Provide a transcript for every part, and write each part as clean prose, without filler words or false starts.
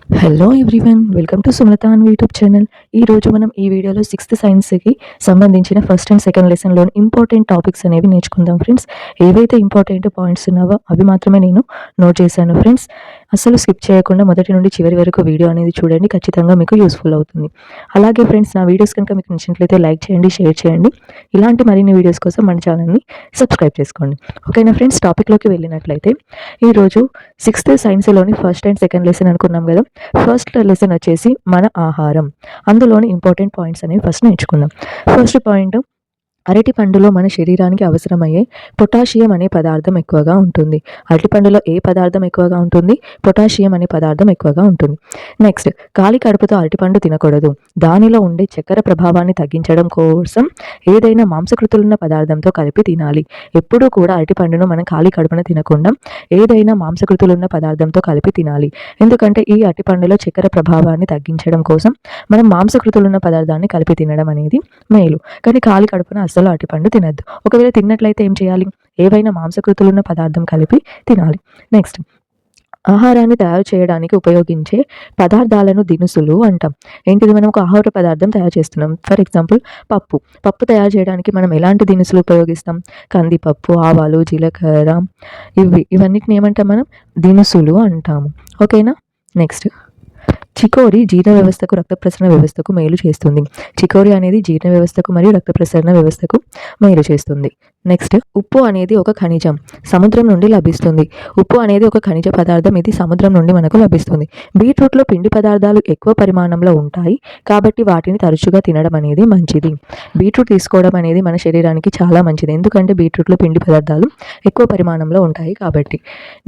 Hello everyone, welcome to సుమలతాన్ YouTube channel. ఈరోజు మనం ఈ వీడియోలో సిక్స్త్ సైన్స్కి సంబంధించిన ఫస్ట్ అండ్ సెకండ్ లెసన్లోని ఇంపార్టెంట్ టాపిక్స్ అనేవి నేర్చుకుందాం ఫ్రెండ్స్. ఏవైతే ఇంపార్టెంట్ పాయింట్స్ ఉన్నావో అవి మాత్రమే నేను నోట్ చేశాను ఫ్రెండ్స్. అసలు స్కిప్ చేయకుండా మొదటి నుండి చివరి వరకు వీడియో అనేది చూడండి, ఖచ్చితంగా మీకు యూస్ఫుల్ అవుతుంది. అలాగే ఫ్రెండ్స్, నా వీడియోస్ కనుక మీకు నచ్చినట్లయితే లైక్ చేయండి, షేర్ చేయండి. ఇలాంటి మరిన్ని వీడియోస్ కోసం మన ఛానల్ని సబ్స్క్రైబ్ చేసుకోండి. ఓకేనా ఫ్రెండ్స్, టాపిక్లోకి వెళ్ళినట్లయితే ఈరోజు సిక్స్త్ సైన్స్లోని ఫస్ట్ అండ్ సెకండ్ లెసన్ అనుకున్నాం కదా. ఫస్ట్ లెసన్ వచ్చేసి మన ఆహారం. అందులోని ఇంపార్టెంట్ పాయింట్స్ అనేవి ఫస్ట్ నేర్చుకుందాం. ఫస్ట్ పాయింట్, అరటి పండులో మన శరీరానికి అవసరమయ్యే పొటాషియం అనే పదార్థం ఎక్కువగా ఉంటుంది. అరటి పండులో ఏ పదార్థం ఎక్కువగా ఉంటుంది? పొటాషియం అనే పదార్థం ఎక్కువగా ఉంటుంది. నెక్స్ట్, ఖాళీ కడుపుతో అరటిపండు తినకూడదు. దానిలో ఉండే చక్కెర ప్రభావాన్ని తగ్గించడం కోసం ఏదైనా మాంసకృతులున్న పదార్థంతో కలిపి తినాలి. ఎప్పుడూ కూడా అరటిపండును మనం ఖాళీ కడుపున తినకుండా ఏదైనా మాంసకృతులున్న పదార్థంతో కలిపి తినాలి. ఎందుకంటే ఈ అరటిపండులో చక్కెర ప్రభావాన్ని తగ్గించడం కోసం మనం మాంసకృతులున్న పదార్థాన్ని కలిపి తినడం అనేది మేలు. కానీ ఖాళీ కడుపున అస్సలు అరటిపండు తినద్దు. ఒకవేళ తిన్నట్లయితే ఏం చేయాలి? ఏవైనా మాంసకృతులున్న పదార్థం కలిపి తినాలి. నెక్స్ట్, ఆహారాన్ని తయారు చేయడానికి ఉపయోగించే పదార్థాలను దినుసులు అంటాం. ఏంటిది? మనం ఒక ఆహార పదార్థం తయారు చేస్తున్నాం. ఫర్ ఎగ్జాంపుల్ పప్పు తయారు చేయడానికి మనం ఎలాంటి దినుసులు ఉపయోగిస్తాం? కందిపప్పు, ఆవాలు, జీలకర్ర, ఇవన్నిటిని ఏమంటాం? మనం దినుసులు అంటాము. ఓకేనా? నెక్స్ట్, చికోరి జీర్ణ వ్యవస్థకు, రక్త ప్రసరణ వ్యవస్థకు మేలు చేస్తుంది. చికోరి అనేది జీర్ణ వ్యవస్థకు మరియు రక్త ప్రసరణ వ్యవస్థకు మేలు చేస్తుంది. నెక్స్ట్, ఉప్పు అనేది ఒక ఖనిజం, సముద్రం నుండి లభిస్తుంది. ఉప్పు అనేది ఒక ఖనిజ పదార్థం, ఇది సముద్రం నుండి మనకు లభిస్తుంది. బీట్రూట్లో పిండి పదార్థాలు ఎక్కువ పరిమాణంలో ఉంటాయి కాబట్టి వాటిని తరచుగా తినడం అనేది మంచిది. బీట్రూట్ తీసుకోవడం అనేది మన శరీరానికి చాలా మంచిది, ఎందుకంటే బీట్రూట్లో పిండి పదార్థాలు ఎక్కువ పరిమాణంలో ఉంటాయి కాబట్టి.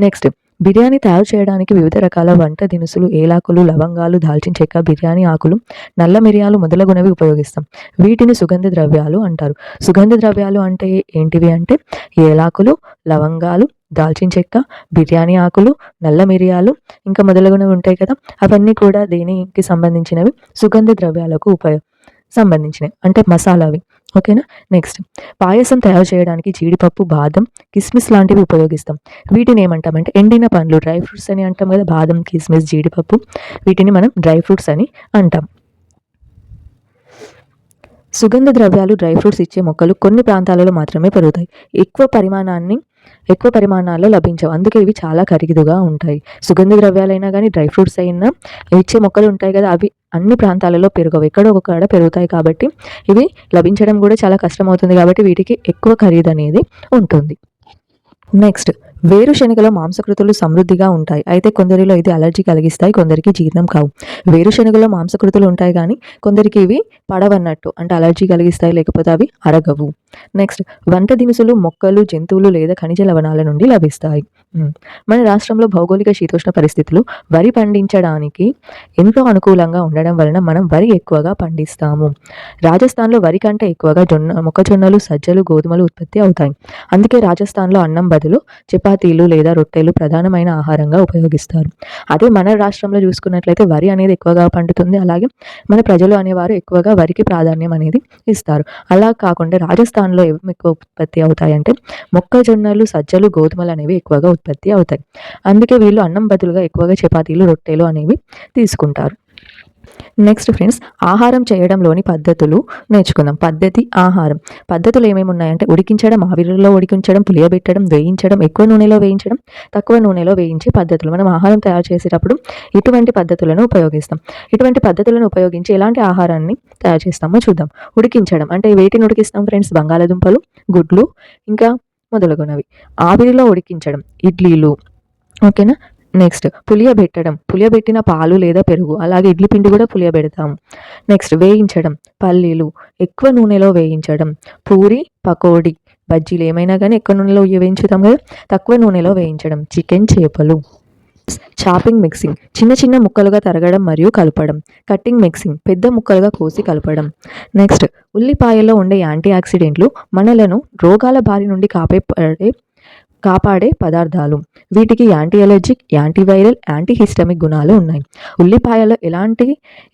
నెక్స్ట్, బిర్యానీ తయారు చేయడానికి వివిధ రకాల వంట దినుసులు, ఏలాకులు, లవంగాలు, దాల్చిన చెక్క, బిర్యానీ ఆకులు, నల్ల మిరియాలు మొదలగునవి ఉపయోగిస్తాం. వీటిని సుగంధ ద్రవ్యాలు అంటారు. సుగంధ ద్రవ్యాలు అంటే ఏంటివి అంటే ఏలాకులు, లవంగాలు, దాల్చిన చెక్క, బిర్యానీ ఆకులు, నల్ల మిరియాలు, ఇంకా మొదలగునవి ఉంటాయి కదా. అవన్నీ కూడా దేనికి సంబంధించినవి? సుగంధ ద్రవ్యాలకు సంబంధించినవి, అంటే మసాలావి. ఓకేనా? నెక్స్ట్, పాయసం తయారు చేయడానికి జీడిపప్పు, బాదం, కిస్మిస్ లాంటివి ఉపయోగిస్తాం. వీటిని ఏమంటామంటే ఎండిన పండ్లు, డ్రై ఫ్రూట్స్ అని అంటాం కదా. బాదం, కిస్మిస్, జీడిపప్పు, వీటిని మనం డ్రై ఫ్రూట్స్ అని అంటాం. సుగంధ ద్రవ్యాలు, డ్రై ఫ్రూట్స్ ఇచ్చే మొక్కలు కొన్ని ప్రాంతాలలో మాత్రమే పెరుగుతాయి. ఎక్కువ పరిమాణాల్లో లభించవు, అందుకే ఇవి చాలా ఖరీదుగా ఉంటాయి. సుగంధ ద్రవ్యాలైనా కానీ డ్రై ఫ్రూట్స్ అయినా ఇచ్చే మొక్కలు ఉంటాయి కదా, అవి అన్ని ప్రాంతాలలో పెరగవు, ఎక్కడో ఒకడ పెరుగుతాయి కాబట్టి ఇవి లభించడం కూడా చాలా కష్టం అవుతుంది. కాబట్టి వీటికి ఎక్కువ ఖరీదు అనేది ఉంటుంది. నెక్స్ట్, వేరుశెనగలో మాంసకృతులు సమృద్ధిగా ఉంటాయి. అయితే కొందరిలో ఇది అలర్జీ కలిగిస్తాయి, కొందరికి జీర్ణం కావు. వేరుశెనగలో మాంసకృతులు ఉంటాయి కానీ కొందరికి ఇవి పడవన్నట్టు, అంటే అలర్జీ కలిగిస్తాయి, లేకపోతే అవి అరగవు. నెక్స్ట్, వంట దినుసులు మొక్కలు, జంతువులు లేదా ఖనిజ లవణాల నుండి లభిస్తాయి. మన రాష్ట్రంలో భౌగోళిక శీతోష్ణ పరిస్థితులు వరి పండించడానికి ఎంతో అనుకూలంగా ఉండడం వలన మనం వరి ఎక్కువగా పండిస్తాము. రాజస్థాన్లో వరి కంటే ఎక్కువగా మొక్కజొన్నలు, సజ్జలు, గోధుమలు ఉత్పత్తి అవుతాయి. అందుకే రాజస్థాన్లో అన్నం బదులు చపాతీలు లేదా రొట్టెలు ప్రధానమైన ఆహారంగా ఉపయోగిస్తారు. అదే మన రాష్ట్రంలో చూసుకున్నట్లయితే వరి అనేది ఎక్కువగా పండుతుంది. అలాగే మన ప్రజలు అనేవారు ఎక్కువగా వరికి ప్రాధాన్యం అనేది ఇస్తారు. అలా కాకుండా రాజస్థాన్లో ఏమి ఎక్కువ ఉత్పత్తి అవుతాయంటే మొక్కజొన్నలు, సజ్జలు, గోధుమలు అనేవి ఎక్కువగా ఉత్పత్తి అవుతాయి. అందుకే వీళ్ళు అన్నం బదులుగా ఎక్కువగా చపాతీలు, రొట్టెలు అనేవి తీసుకుంటారు. నెక్స్ట్ ఫ్రెండ్స్, ఆహారం చేయడంలోని పద్ధతులు నేర్చుకుందాం. ఆహారం పద్ధతులు ఏమేమి ఉన్నాయంటే ఉడికించడం, ఆవిరిలో ఉడికించడం, పులియబెట్టడం, వేయించడం, ఎక్కువ నూనెలో వేయించడం, తక్కువ నూనెలో వేయించే పద్ధతులు. మనం ఆహారం తయారు చేసేటప్పుడు ఇటువంటి పద్ధతులను ఉపయోగిస్తాం. ఇటువంటి పద్ధతులను ఉపయోగించి ఎలాంటి ఆహారాన్ని తయారు చేస్తామో చూద్దాం. ఉడికించడం అంటే వేటిని ఉడికిస్తాం ఫ్రెండ్స్? బంగాళాదుంపలు, గుడ్లు, ఇంకా మొదలగునవి. ఆవిరిలో ఉడికించడం ఇడ్లీలు. ఓకేనా? నెక్స్ట్, పులియబెట్టిన పాలు లేదా పెరుగు, అలాగే ఇడ్లీ పిండి కూడా పులియబెడతాము. నెక్స్ట్, వేయించడం పల్లీలు, ఎక్కువ నూనెలో వేయించడం, పూరి, పకోడీ, బజ్జీలు ఏమైనా కానీ ఎక్కువ నూనెలో వేయించుతాం కదా, తక్కువ నూనెలో వేయించడం, చికెన్, చేపలు. చాపింగ్ మిక్సింగ్, చిన్న చిన్న ముక్కలుగా తరగడం మరియు కలపడం. కట్టింగ్ మిక్సింగ్, పెద్ద ముక్కలుగా కోసి కలపడం. నెక్స్ట్, ఉల్లిపాయలో ఉండే యాంటీ ఆక్సిడెంట్లు మనలను రోగాల బారి నుండి కాపాడే పదార్థాలు. వీటికి యాంటీ అలర్జిక్, యాంటీవైరల్, యాంటీహిస్టమిక్ గుణాలు ఉన్నాయి. ఉల్లిపాయలో ఎలాంటి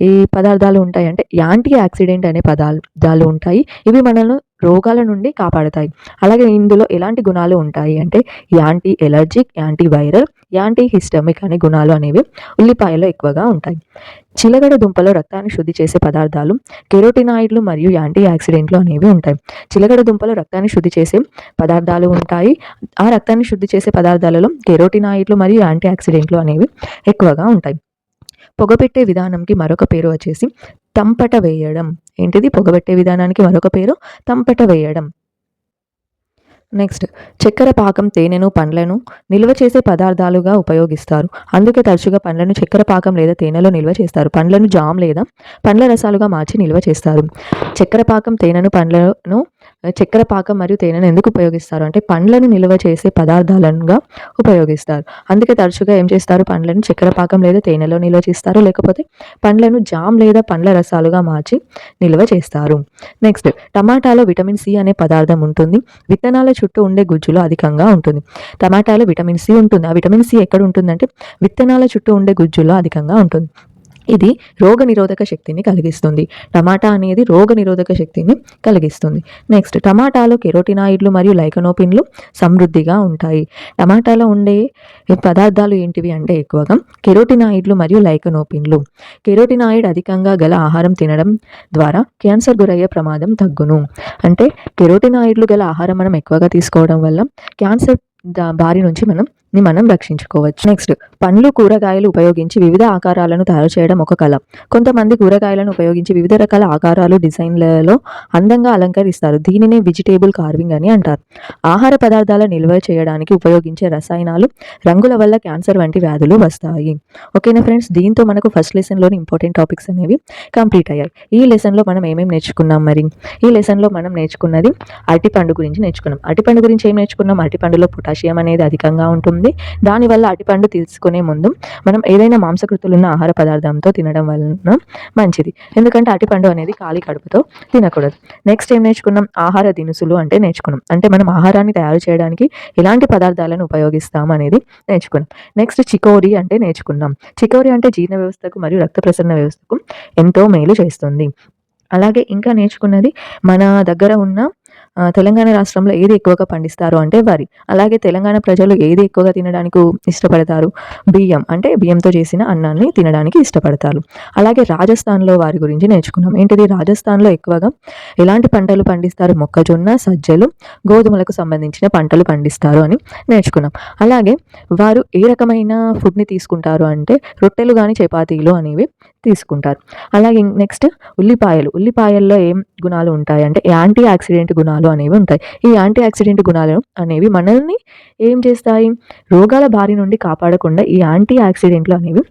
ఈ పదార్థాలు ఉంటాయంటే యాంటీ ఆక్సిడెంట్ అనే పదార్థాలు ఉంటాయి. ఇవి మనల్ని రోగాల నుండి కాపాడతాయి. అలాగే ఇందులో ఎలాంటి గుణాలు ఉంటాయి అంటే యాంటీ ఎలర్జిక్, యాంటీవైరల్, యాంటీ హిస్టమిక్ అనే గుణాలు అనేవి ఉల్లిపాయలో ఎక్కువగా ఉంటాయి. చిలగడ దుంపలో రక్తాన్ని శుద్ధి చేసే పదార్థాలు కెరోటినాయిడ్లు మరియు యాంటీ ఆక్సిడెంట్లు అనేవి ఉంటాయి. చిలగడ దుంపలో రక్తాన్ని శుద్ధి చేసే పదార్థాలు ఉంటాయి. ఆ రక్తాన్ని శుద్ధి చేసే పదార్థాలలో కెరోటినాయిడ్లు మరియు యాంటీ ఆక్సిడెంట్లు అనేవి ఎక్కువగా ఉంటాయి. పొగపెట్టే విధానంకి మరొక పేరు వచ్చేసి తంపట వేయడం. ఏంటిది? పొగబెట్టే విధానానికి మరొక పేరు తంపట వేయడం. నెక్స్ట్, చక్కెర పాకం తేనెను పండ్లను నిల్వ చేసే పదార్థాలుగా ఉపయోగిస్తారు. అందుకే తరచుగా పండ్లను చక్కెర పాకం లేదా తేనెలో నిల్వ చేస్తారు. పండ్లను జామ్ లేదా పండ్ల రసాలుగా మార్చి నిల్వ చేస్తారు. చక్కెర పాకం తేనెను పండ్లను చక్కెర పాకం మరియు తేనెను ఎందుకు ఉపయోగిస్తారు అంటే పండ్లను నిల్వ చేసే పదార్థాలుగా ఉపయోగిస్తారు. అందుకే తరచుగా ఏం చేస్తారు? పండ్లను చక్కెర పాకం లేదా తేనెలో నిల్వ చేస్తారు, లేకపోతే పండ్లను జామ్ లేదా పండ్ల రసాలుగా మార్చి నిల్వ చేస్తారు. నెక్స్ట్, టమాటాలో విటమిన్ సి అనే పదార్థం ఉంటుంది. విత్తనాల చుట్టూ ఉండే గుజ్జులో అధికంగా ఉంటుంది. టమాటాలో విటమిన్ సి ఉంటుంది. ఆ విటమిన్ సి ఎక్కడ ఉంటుందంటే విత్తనాల చుట్టూ ఉండే గుజ్జులో అధికంగా ఉంటుంది. ఇది రోగనిరోధక శక్తిని కలిగిస్తుంది. టమాటా అనేది రోగనిరోధక శక్తిని కలిగిస్తుంది. నెక్స్ట్, టమాటాలో కెరోటినాయిడ్లు మరియు లైకనోపిన్లు సమృద్ధిగా ఉంటాయి. టమాటాలో ఉండే పదార్థాలు ఏంటివి అంటే ఎక్కువగా కెరోటినాయిడ్లు మరియు లైకనోపిన్లు. కెరోటినాయిడ్ అధికంగా గల ఆహారం తినడం ద్వారా క్యాన్సర్ గురయ్యే ప్రమాదం తగ్గును. అంటే కెరోటినాయిడ్లు గల ఆహారం మనం ఎక్కువగా తీసుకోవడం వల్ల క్యాన్సర్ బారి నుంచి మనం రక్షించుకోవచ్చు. నెక్స్ట్, పండ్లు కూరగాయలు ఉపయోగించి వివిధ ఆకారాలను తయారు చేయడం ఒక కళ. కొంతమంది కూరగాయలను ఉపయోగించి వివిధ రకాల ఆకారాలు డిజైన్లలో అందంగా అలంకరిస్తారు. దీనినే వెజిటేబుల్ కార్వింగ్ అని అంటారు. ఆహార పదార్థాల నిల్వ చేయడానికి ఉపయోగించే రసాయనాలు, రంగుల వల్ల క్యాన్సర్ వంటి వ్యాధులు వస్తాయి. ఓకేనా ఫ్రెండ్స్, దీంతో మనకు ఫస్ట్ లెసన్లోని ఇంపార్టెంట్ టాపిక్స్ అనేవి కంప్లీట్ అయ్యాయి. ఈ లెసన్లో మనం ఏమేమి నేర్చుకున్నాం? మరి ఈ లెసన్లో మనం నేర్చుకున్నది అరటిపండు గురించి నేర్చుకున్నాం. అరటిపండు గురించి ఏం నేర్చుకున్నాం? అరటిపండులో పొటాషియం అనేది అధికంగా ఉంటుంది. దానివల్ల అరటిపండు తీసుకునే ముందు మనం ఏదైనా మాంసకృతులు ఉన్న ఆహార పదార్థంతో తినడం వలన మంచిది. ఎందుకంటే అరటిపండు అనేది ఖాళీ కడుపుతో తినకూడదు. నెక్స్ట్ ఏం నేర్చుకున్నాం? ఆహార దినుసులు అంటే నేర్చుకున్నాం. అంటే మనం ఆహారాన్ని తయారు చేయడానికి ఎలాంటి పదార్థాలను ఉపయోగిస్తాం అనేది నేర్చుకున్నాం. నెక్స్ట్, చికోరీ అంటే నేర్చుకున్నాం. చికోరీ అంటే జీర్ణ వ్యవస్థకు మరియు రక్త ప్రసరణ వ్యవస్థకు ఎంతో మేలు చేస్తుంది. అలాగే ఇంకా నేర్చుకున్నది మన దగ్గర ఉన్న తెలంగాణ రాష్ట్రంలో ఏది ఎక్కువగా పండిస్తారు అంటే వరి. అలాగే తెలంగాణ ప్రజలు ఏది ఎక్కువగా తినడానికి ఇష్టపడతారు? బియ్యం. అంటే బియ్యంతో చేసిన అన్నాన్ని తినడానికి ఇష్టపడతారు. అలాగే రాజస్థాన్లో వారి గురించి నేర్చుకున్నాం. ఏంటిది? రాజస్థాన్లో ఎక్కువగా ఎలాంటి పంటలు పండిస్తారు? మొక్కజొన్న, సజ్జలు, గోధుమలకు సంబంధించిన పంటలు పండిస్తారు అని నేర్చుకున్నాం. అలాగే వారు ఏ రకమైన ఫుడ్ని తీసుకుంటారు అంటే రొట్టెలు కానీ చపాతీలు అనేవి తీసుకుంటారు. అలాగే నెక్స్ట్, ఉల్లిపాయల్లో ఏం గుణాలు ఉంటాయి అంటే యాంటీ ఆక్సిడెంట్ గుణాలు అనేవి ఉంటాయి. ఈ యాంటీ ఆక్సిడెంట్ గుణాలు అనేవి మనల్ని ఏం చేస్తాయి? రోగాల బారి నుండి కాపాడకుండా ఈ యాంటీ ఆక్సిడెంట్లు అనేవి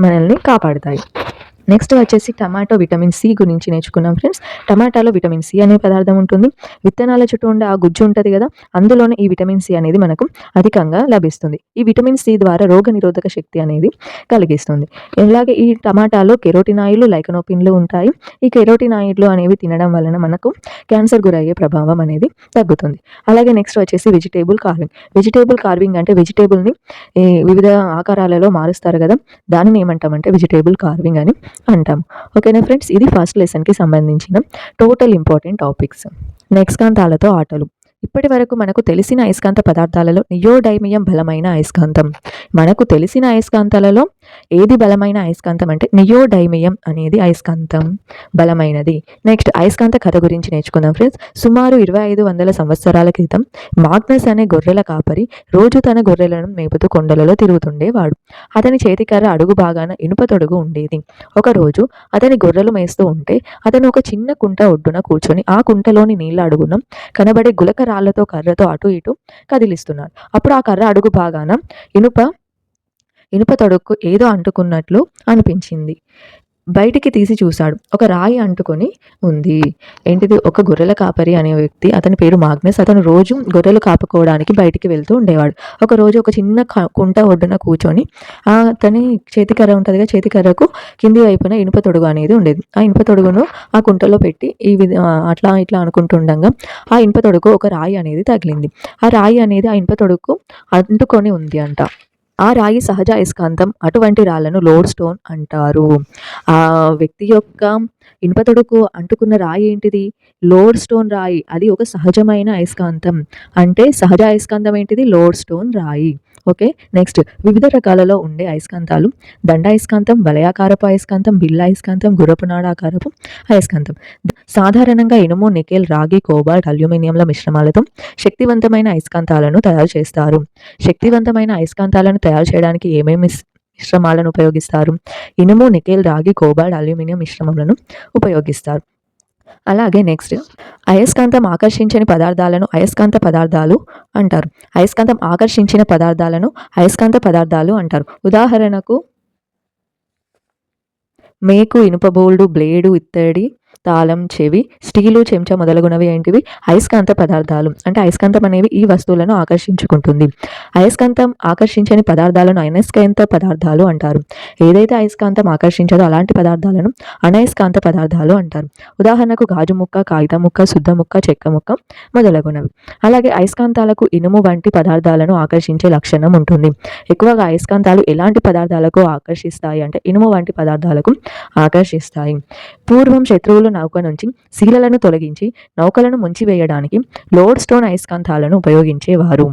మనల్ని కాపాడుతాయి. నెక్స్ట్ వచ్చేసి టమాటో విటమిన్ సి గురించి నేర్చుకున్నాం ఫ్రెండ్స్. టమాటాలో విటమిన్ సి అనే పదార్థం ఉంటుంది. విత్తనాల చుట్టూ ఉండే ఆ గుజ్జు ఉంటుంది కదా, అందులోనే ఈ విటమిన్ సి అనేది మనకు అధికంగా లభిస్తుంది. ఈ విటమిన్ సి ద్వారా రోగ నిరోధక శక్తి అనేది కలిగిస్తుంది. ఇలాగే ఈ టమాటాలో కెరోటినాయిడ్లు, లైకనోపిన్లు ఉంటాయి. ఈ కెరోటినాయిడ్లు అనేవి తినడం వలన మనకు క్యాన్సర్ గురయ్యే ప్రభావం అనేది తగ్గుతుంది. అలాగే నెక్స్ట్ వచ్చేసి వెజిటేబుల్ కార్వింగ్ అంటే వెజిటేబుల్ని వివిధ ఆకారాలలో మారుస్తారు కదా, దానిని ఏమంటామంటే వెజిటేబుల్ కార్వింగ్ అని అంటాం. ఓకేనా ఫ్రెండ్స్, ఇది ఫస్ట్ లెసన్కి సంబంధించిన టోటల్ ఇంపార్టెంట్ టాపిక్స్. అయస్కాంతాలతో ఆటలు. ఇప్పటి వరకు మనకు తెలిసిన అయస్కాంత పదార్థాలలో నియోడైమియం బలమైన అయస్కాంతం. మనకు తెలిసిన అయస్కాంతాలలో ఏది బలమైన అయస్కాంతం అంటే నియోడైమియం అనేది అయస్కాంతం బలమైనది. నెక్స్ట్, అయస్కాంత కథ గురించి నేర్చుకుందాం ఫ్రెండ్స్. సుమారు 2500 సంవత్సరాల క్రితం మాగ్నస్ అనే గొర్రెల కాపరి రోజు తన గొర్రెలను మేపుతూ కొండలలో తిరుగుతుండేవాడు. అతని చేతికర్ర అడుగు భాగాన ఇనుప తొడుగు ఉండేది. ఒకరోజు అతని గొర్రెలు మేస్తూ ఉంటే అతను ఒక చిన్న కుంట ఒడ్డున కూర్చొని ఆ కుంటలోని నీళ్ల అడుగున కనబడే గులక రాళ్లతో కర్రతో అటు ఇటు కదిలిస్తున్నాడు. అప్పుడు ఆ కర్ర అడుగు భాగాన ఇనుప తొడుగు ఏదో అంటుకున్నట్లు అనిపించింది. బయటికి తీసి చూశాడు. ఒక రాయి అంటుకొని ఉంది. ఏంటిది? ఒక గొర్రెల కాపరి అనే వ్యక్తి, అతని పేరు మాగ్నస్. అతను రోజు గొర్రెలు కాపుకోవడానికి బయటికి వెళ్తూ ఉండేవాడు. ఒక రోజు ఒక చిన్న కుంట ఒడ్డున కూర్చొని అతని చేతికర్ర ఉంటుంది కదా, చేతికర్రకు కింది వైపున ఇనుప తొడుగు అనేది ఉండేది. ఆ ఇనుప తొడుగును ఆ కుంటలో పెట్టి అట్లా ఇట్లా అనుకుంటుండగా ఆ ఇనుప తొడుగు ఒక రాయి అనేది తగిలింది. ఆ రాయి అనేది ఆ ఇనుప తొడుగు అంటుకొని ఉంది అంట. ఆ రాయి సహజ అయస్కాంతం. అటువంటి రాళ్లను లోడ్ స్టోన్ అంటారు. ఆ వ్యక్తి యొక్క ఇనుప తొడుకు అంటుకున్న రాయి ఏంటిది? లోడ్ స్టోన్ రాయి. అది ఒక సహజమైన అయస్కాంతం. అంటే సహజ అయస్కాంతం ఏంటిది? లోడ్ స్టోన్ రాయి. ఓకే. నెక్స్ట్ వివిధ రకాలలో ఉండే అయస్కాంతాలు దండ అయస్కాంతం, వలయాకారపు అయస్కాంతం, బిల్ల అయస్కాంతం, గుర్రపు నాడాకారపు అయస్కాంతం. సాధారణంగా ఇనుము, నికెల్, రాగి, కోబాల్ట్, అల్యూమినియంల మిశ్రమాలతో శక్తివంతమైన అయస్కాంతాలను తయారు చేస్తారు. శక్తివంతమైన అయస్కాంతాలను తయారు చేయడానికి ఏమేమి మిశ్రమాలను ఉపయోగిస్తారు? ఇనుము, నికెల్, రాగి, కోబాల్ట్, అల్యూమినియం మిశ్రమాలను ఉపయోగిస్తారు. అలాగే నెక్స్ట్ అయస్కాంతం ఆకర్షించని పదార్థాలను అయస్కాంత పదార్థాలు అంటారు. అయస్కాంతం ఆకర్షించిన పదార్థాలను అయస్కాంత పదార్థాలు అంటారు. ఉదాహరణకు మేకు, ఇనుప బోల్డు, బ్లేడు, ఇత్తడి, తాళం, చెవి, స్టీలు, చెంచా మొదలగునవి ఏంటివి? అయస్కాంత పదార్థాలు. అంటే అయస్కాంతం అనేవి ఈ వస్తువులను ఆకర్షించుకుంటుంది. అయస్కాంతం ఆకర్షించని పదార్థాలను అనయస్కాంత పదార్థాలు అంటారు. ఏదైతే అయస్కాంతం ఆకర్షించదో అలాంటి పదార్థాలను అనయస్కాంత పదార్థాలు అంటారు. ఉదాహరణకు గాజు ముక్క, కాగితం ముక్క, శుద్ధ ముక్క, చెక్క ముక్క మొదలగునవి. అలాగే అయస్కాంతాలకు ఇనుము వంటి పదార్థాలను ఆకర్షించే లక్షణం ఉంటుంది. ఎక్కువగా అయస్కాంతాలు ఎలాంటి పదార్థాలకు ఆకర్షిస్తాయి అంటే ఇనుము వంటి పదార్థాలకు ఆకర్షిస్తాయి. పూర్వం శత్రువులు నౌక నుంచి శీలలను తొలగించి నౌకలను ముంచివేయడానికి లోడ్ స్టోన్ అయస్కాంతాలను ఉపయోగించేవారు.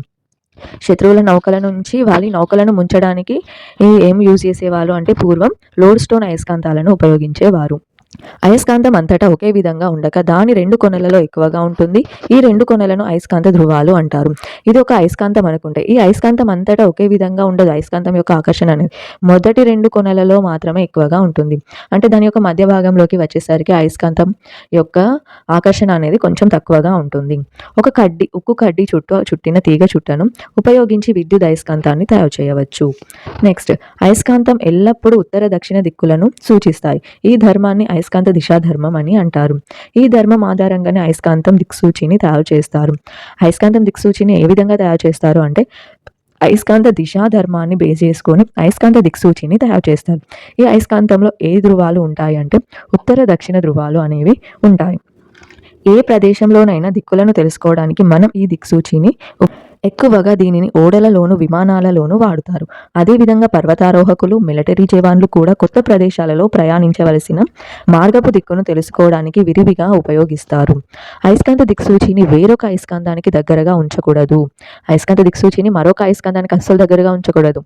శత్రువుల నౌకల నుంచి వాళ్ళ నౌకలను ముంచడానికి ఏం యూజ్ చేసేవాళ్ళు అంటే పూర్వం లోడ్ స్టోన్ అయస్కాంతాలను ఉపయోగించేవారు. అయస్కాంతం అంతటా ఒకే విధంగా ఉండక దాని రెండు కొనలలో ఎక్కువగా ఉంటుంది. ఈ రెండు కొనలను అయస్కాంత ధ్రువాలు అంటారు. ఇది ఒక అయస్కాంతం అనుకుంటే ఈ అయస్కాంతం అంతటా ఒకే విధంగా ఉండదు. అయస్కాంతం యొక్క ఆకర్షణ అనేది మొదటి రెండు కొనలలో మాత్రమే ఎక్కువగా ఉంటుంది. అంటే దాని యొక్క మధ్య భాగంలోకి వచ్చేసరికి అయస్కాంతం యొక్క ఆకర్షణ అనేది కొంచెం తక్కువగా ఉంటుంది. ఉక్కు కడ్డీ చుట్టిన తీగ చుట్టను ఉపయోగించి విద్యుత్ అయస్కాంతాన్ని తయారు చేయవచ్చు. నెక్స్ట్ అయస్కాంతం ఎల్లప్పుడూ ఉత్తర దక్షిణ దిక్కులను సూచిస్తాయి. ఈ ధర్మాన్ని అయస్కాంత దిశా ధర్మం అని అంటారు. ఈ ధర్మం ఆధారంగానే అయస్కాంతం దిక్సూచిని తయారు చేస్తారు. అయస్కాంతం దిక్సూచిని ఏ విధంగా తయారు చేస్తారు అంటే అయస్కాంత దిశా ధర్మాన్ని బేస్ చేసుకొని అయస్కాంత దిక్సూచిని తయారు చేస్తారు. ఈ అయస్కాంతంలో ఏ ధృవాలు ఉంటాయి అంటే ఉత్తర దక్షిణ ధృవాలు అనేవి ఉంటాయి. ఏ ప్రదేశంలోనైనా దిక్కులను తెలుసుకోవడానికి మనం ఈ దిక్సూచిని ఎక్కువగా దీనిని ఓడలలోను విమానాలలోనూ వాడుతారు. అదేవిధంగా పర్వతారోహకులు, మిలిటరీ జవాన్లు కూడా కొత్త ప్రదేశాలలో ప్రయాణించవలసిన మార్గపు దిక్కును తెలుసుకోవడానికి విరివిగా ఉపయోగిస్తారు. అయస్కాంత దిక్సూచిని వేరొక అయస్కాంతానికి దగ్గరగా ఉంచకూడదు. అయస్కాంత దిక్సూచిని మరొక అయస్కాంతానికి అస్సలు దగ్గరగా ఉంచకూడదు.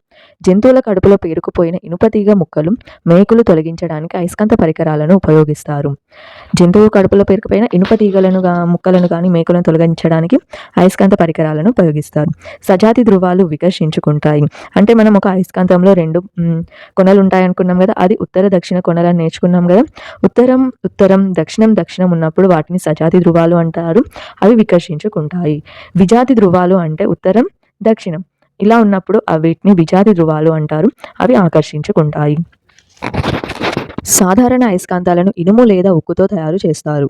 జంతువుల కడుపులో పేరుకుపోయిన ఇనుపతీగ ముక్కలు, మేకులు తొలగించడానికి అయస్కాంత పరికరాలను ఉపయోగిస్తారు. జంతువు కడుపులో పేరుకుపోయిన ఇనుపతీగలను ముక్కలను కానీ మేకులను తొలగించడానికి అయస్కాంత పరికరాలను ఉపయోగిస్తారు. సజాతి ధృవాలు వికర్షించుకుంటాయి. అంటే మనం ఒక అయస్కాంతంలో రెండు కొనలు ఉంటాయి అనుకున్నాం కదా, అది ఉత్తర దక్షిణ కొనలని నేర్చుకున్నాం కదా. ఉత్తరం దక్షిణం ఉన్నప్పుడు వాటిని సజాతి ధృవాలు అంటారు. అవి వికర్షించుకుంటాయి. విజాతి ధృవాలు అంటే ఉత్తరం దక్షిణం ఇలా ఉన్నప్పుడు వీటిని విజాతి ధృవాలు అంటారు. అవి ఆకర్షించుకుంటాయి. సాధారణ అయస్కాంతాలను ఇనుము లేదా ఉక్కుతో తయారు చేస్తారు.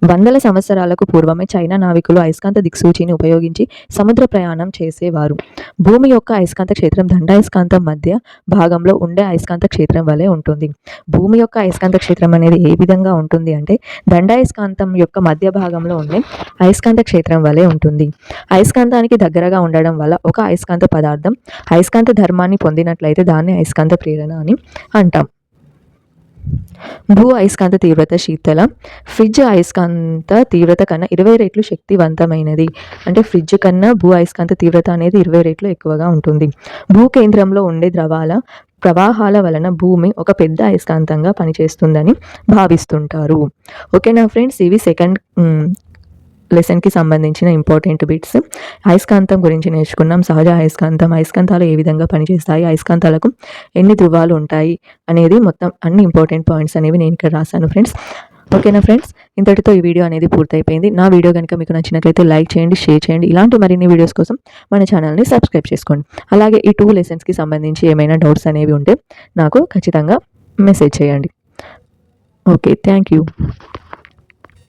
వందల సంవత్సరాలకు పూర్వమే చైనా నావికులు అయస్కాంత దిక్సూచిని ఉపయోగించి సముద్ర ప్రయాణం చేసేవారు. భూమి యొక్క అయస్కాంత క్షేత్రం దండాయస్కాంతం మధ్య భాగంలో ఉండే అయస్కాంత క్షేత్రం వలె ఉంటుంది. భూమి యొక్క అయస్కాంత క్షేత్రం అనేది ఏ విధంగా ఉంటుంది అంటే దండాయస్కాంతం యొక్క మధ్య భాగంలో ఉండే అయస్కాంత క్షేత్రం వలె ఉంటుంది. అయస్కాంతానికి దగ్గరగా ఉండడం వల్ల ఒక అయస్కాంత పదార్థం అయస్కాంత ధర్మాన్ని పొందినట్లయితే దాన్ని అయస్కాంత ప్రేరణ అని అంటాం. భూ అయస్కాంత తీవ్రత శీతల ఫ్రిడ్జ్ అయస్కాంత తీవ్రత కన్నా 20 రెట్లు శక్తివంతమైనది. అంటే ఫ్రిడ్జ్ కన్నా భూ అయస్కాంత తీవ్రత అనేది 20 రెట్లు ఎక్కువగా ఉంటుంది. భూ కేంద్రంలో ఉండే ద్రవాల ప్రవాహాల వలన భూమి ఒక పెద్ద అయస్కాంతంగా పనిచేస్తుందని భావిస్తుంటారు. ఓకేనా ఫ్రెండ్స్, ఇవి సెకండ్ లెసన్కి సంబంధించిన ఇంపార్టెంట్ బిట్స్. అయస్కాంతం గురించి నేర్చుకున్నాం. సహజ అయస్కాంతాలు ఏ విధంగా పనిచేస్తాయి, అయస్కాంతాలకు ఎన్ని ధృవాలు ఉంటాయి అనేది మొత్తం అన్ని ఇంపార్టెంట్ పాయింట్స్ అనేవి నేను ఇక్కడ రాశాను ఫ్రెండ్స్. ఓకేనా ఫ్రెండ్స్, ఇంతటితో ఈ వీడియో అనేది పూర్తయిపోయింది. నా వీడియో కనుక మీకు నచ్చినట్లయితే లైక్ చేయండి, షేర్ చేయండి. ఇలాంటి మరిన్ని వీడియోస్ కోసం మన ఛానల్ని సబ్స్క్రైబ్ చేసుకోండి. అలాగే ఈ 2 లెసన్స్కి సంబంధించి ఏమైనా డౌట్స్ అనేవి ఉంటే నాకు ఖచ్చితంగా మెసేజ్ చేయండి. Okay, thank you.